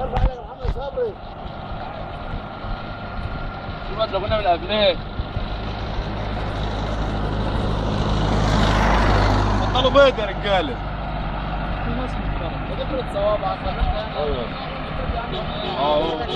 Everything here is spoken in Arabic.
ارفع عليك محمد صبري. شو بدنا كنا من قبليه. بطلوا بيض يا رجاله. في ناس محترمه. ذكرت صوابعك خلينا. ايوه. اه.